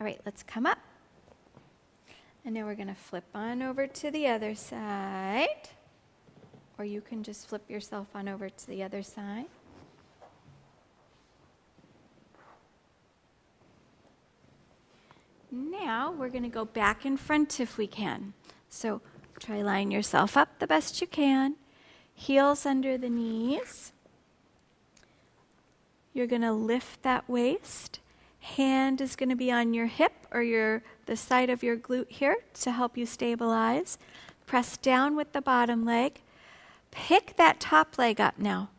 All right, let's come up. And now we're going to flip on over to the other side. Or you can just flip yourself on over to the other side. Now we're going to go back in front if we can. So try line yourself up the best you can. Heels under the knees. You're going to lift that waist. Hand is going to be on your hip or the side of your glute here to help you stabilize. Press down with the bottom leg. Pick that top leg up now.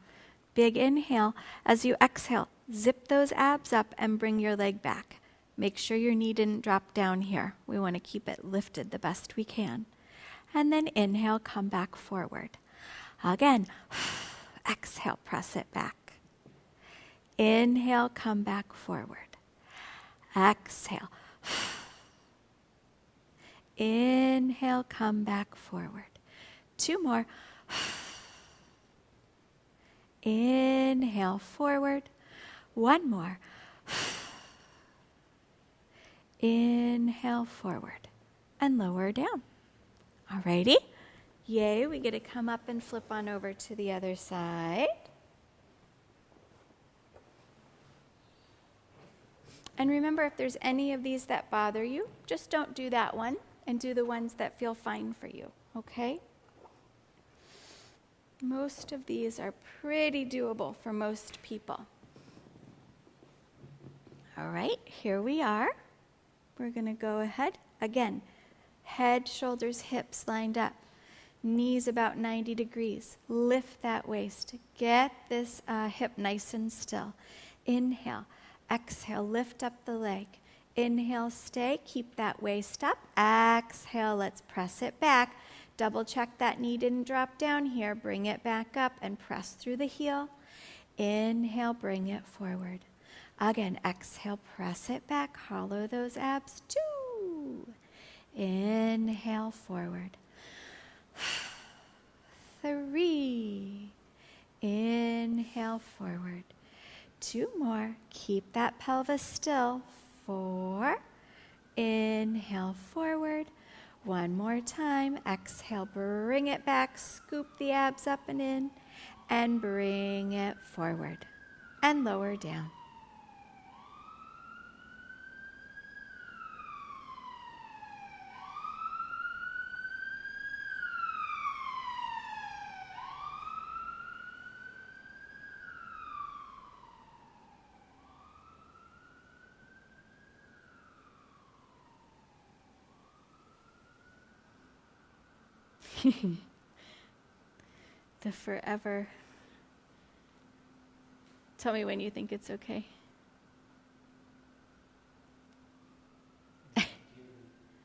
Big inhale. As you exhale, zip those abs up and bring your leg back. Make sure your knee didn't drop down here. We want to keep it lifted the best we can. And then inhale, come back forward. Again, exhale, press it back. Inhale, come back forward. Exhale. Inhale, come back forward. 2 more. Inhale, forward. 1 more. Inhale, forward. And lower down. Alrighty. Yay, we get to come up and flip on over to the other side. And remember, if there's any of these that bother you, just don't do that one and do the ones that feel fine for you, okay? Most of these are pretty doable for most people. All right, here we are. We're going to go ahead. Again, head, shoulders, hips lined up. Knees about 90 degrees. Lift that waist. Get this hip nice and still. Inhale. Exhale, lift up the leg. Inhale, stay, keep that waist up. Exhale, let's press it back. Double check that knee didn't drop down here. Bring it back up and press through the heel. Inhale, bring it forward. Again, exhale, press it back. Hollow those abs. 2. Inhale, forward. 3. Inhale, forward. 2 more. Keep that pelvis still. 4. Inhale, forward. 1 more time. Exhale, bring it back. Scoop the abs up and in. And bring it forward. And lower down. The forever. Tell me when you think it's okay.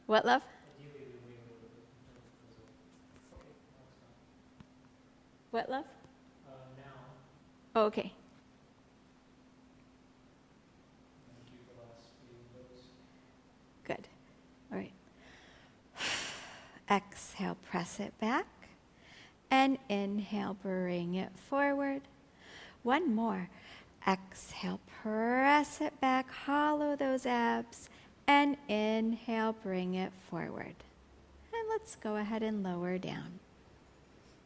What, love? What, love? Now. Oh, okay. Good. All right. Exhale, press it back. And inhale, bring it forward. 1 more. Exhale, press it back. Hollow those abs. And inhale, bring it forward. And let's go ahead and lower down.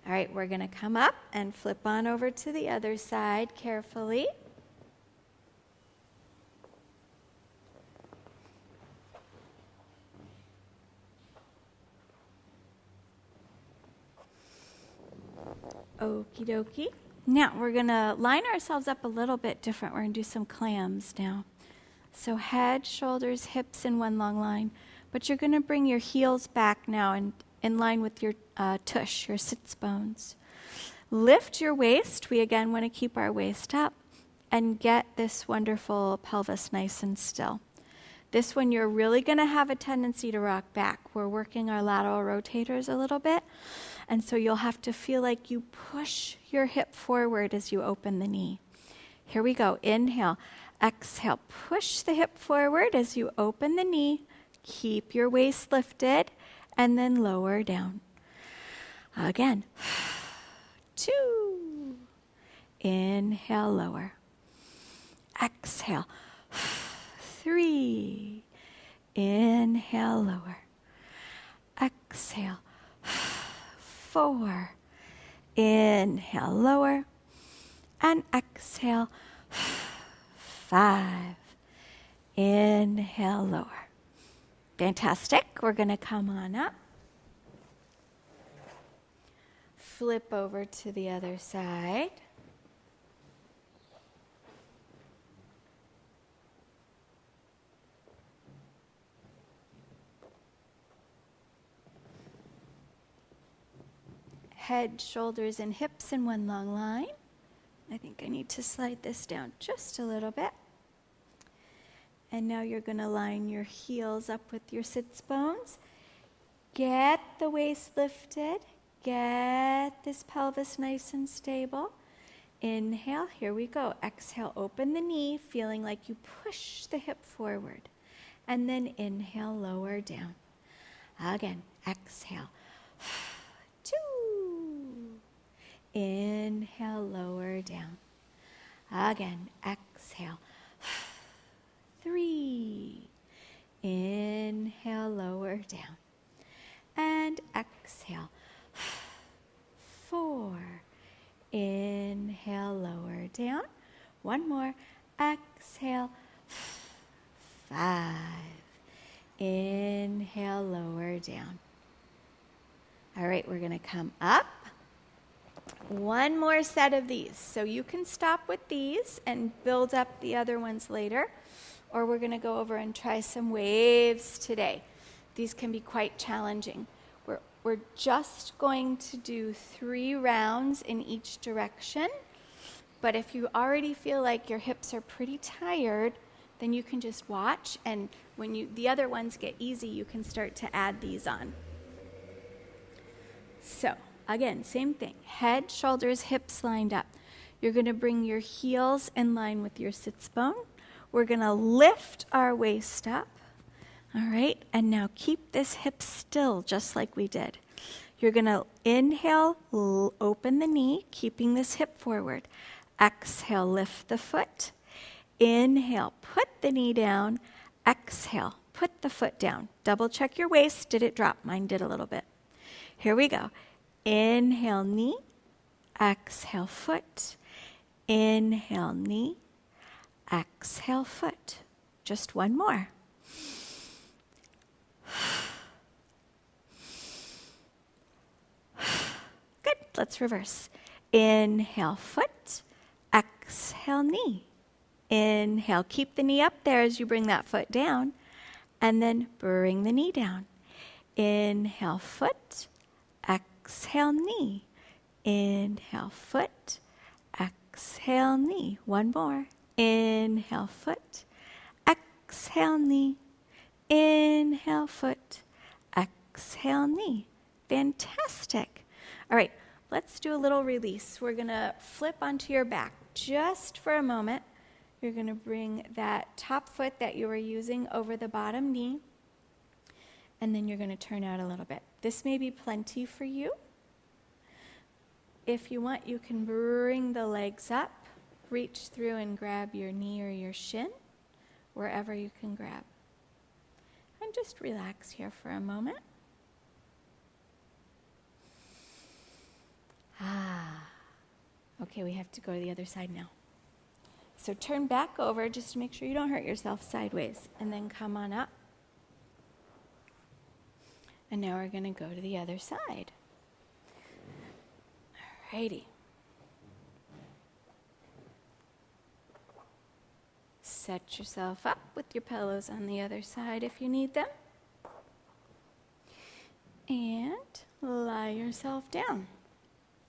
All right, we're going to come up and flip on over to the other side carefully. Okie dokie. Now we're going to line ourselves up a little bit different. We're going to do some clams now. So head, shoulders, hips in one long line. But you're going to bring your heels back now and in line with your tush, your sits bones. Lift your waist. We again want to keep our waist up and get this wonderful pelvis nice and still. This one you're really going to have a tendency to rock back. We're working our lateral rotators a little bit. And so you'll have to feel like you push your hip forward as you open the knee. Here we go. Inhale. Exhale. Push the hip forward as you open the knee. Keep your waist lifted. And then lower down. Again. 2. Inhale, lower. Exhale. 3. Inhale, lower. Exhale. 4. Inhale, lower. And exhale. 5. Inhale, lower. Fantastic. We're going to come on up. Flip over to the other side. Head, shoulders, and hips in one long line. I think I need to slide this down just a little bit. And now you're going to line your heels up with your sits bones. Get the waist lifted. Get this pelvis nice and stable. Inhale, here we go. Exhale, open the knee, feeling like you push the hip forward. And then inhale, lower down. Again, exhale. 2. Inhale, lower down. Again, exhale. 3. Inhale, lower down. And exhale. 4. Inhale, lower down. One more. Exhale. 5. Inhale, lower down. All right, we're going to come up. One more set of these. So you can stop with these and build up the other ones later. Or we're going to go over and try some waves today. These can be quite challenging. We're just going to do 3 rounds in each direction. But if you already feel like your hips are pretty tired, then you can just watch. And when the other ones get easy, you can start to add these on. So, again, same thing. Head, shoulders, hips lined up. You're going to bring your heels in line with your sits bone. We're going to lift our waist up. All right, and now keep this hip still just like we did. You're going to inhale, open the knee, keeping this hip forward. Exhale, lift the foot. Inhale, put the knee down. Exhale, put the foot down. Double check your waist. Did it drop? Mine did a little bit. Here we go. Inhale, knee. Exhale, foot. Inhale, knee. Exhale, foot. Just one more. Good. Let's reverse. Inhale, foot. Exhale, knee. Inhale. Keep the knee up there as you bring that foot down. And then bring the knee down. Inhale, foot. Exhale, knee. Inhale, foot. Exhale, knee. One more. Inhale, foot. Exhale, knee. Inhale, foot. Exhale, knee. Fantastic. All right, let's do a little release. We're going to flip onto your back just for a moment. You're going to bring that top foot that you were using over the bottom knee, and then you're going to turn out a little bit. This may be plenty for you. If you want, you can bring the legs up, reach through and grab your knee or your shin, wherever you can grab. And just relax here for a moment. Okay, we have to go to the other side now. So turn back over just to make sure you don't hurt yourself sideways, and then come on up. And now we're going to go to the other side. Alrighty. Set yourself up with your pillows on the other side if you need them. And lie yourself down.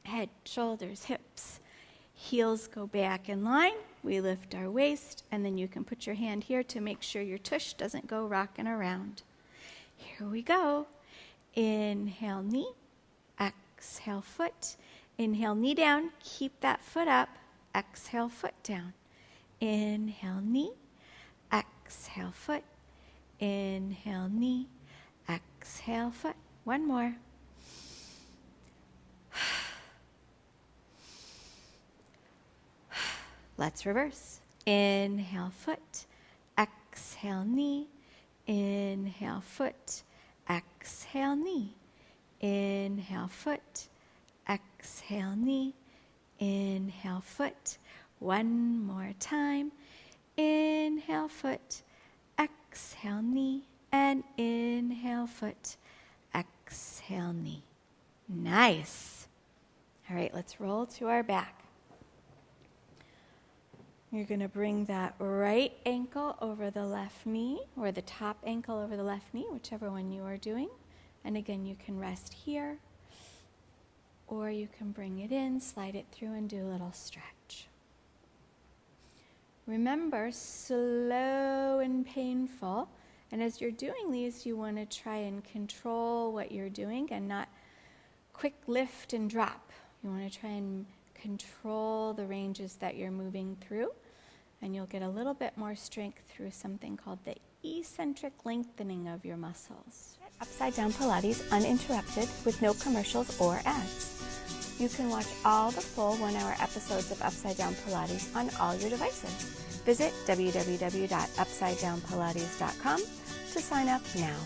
Head, shoulders, hips. Heels go back in line. We lift our waist, and then you can put your hand here to make sure your tush doesn't go rocking around. Here we go. Inhale, knee. Exhale, foot. Inhale, knee down. Keep that foot up. Exhale, foot down. Inhale, knee. Exhale, foot. Inhale, knee. Exhale, foot. One more. Let's reverse. Inhale, foot. Exhale, knee. Inhale, foot. Exhale, knee. Inhale, foot. Exhale, knee. Inhale, foot. One more time. Inhale, foot. Exhale, knee. And inhale, foot. Exhale, knee. Nice. All right, let's roll to our back. You're going to bring that right ankle over the left knee, or the top ankle over the left knee, whichever one you are doing. And again, you can rest here, or you can bring it in, slide it through, and do a little stretch. Remember, slow and painful. And as you're doing these, you want to try and control what you're doing and not quick lift and drop. You want to try and control the ranges that you're moving through. And you'll get a little bit more strength through something called the eccentric lengthening of your muscles. Upside Down Pilates uninterrupted with no commercials or ads. You can watch all the full 1-hour episodes of Upside Down Pilates on all your devices. Visit www.upsidedownpilates.com to sign up now.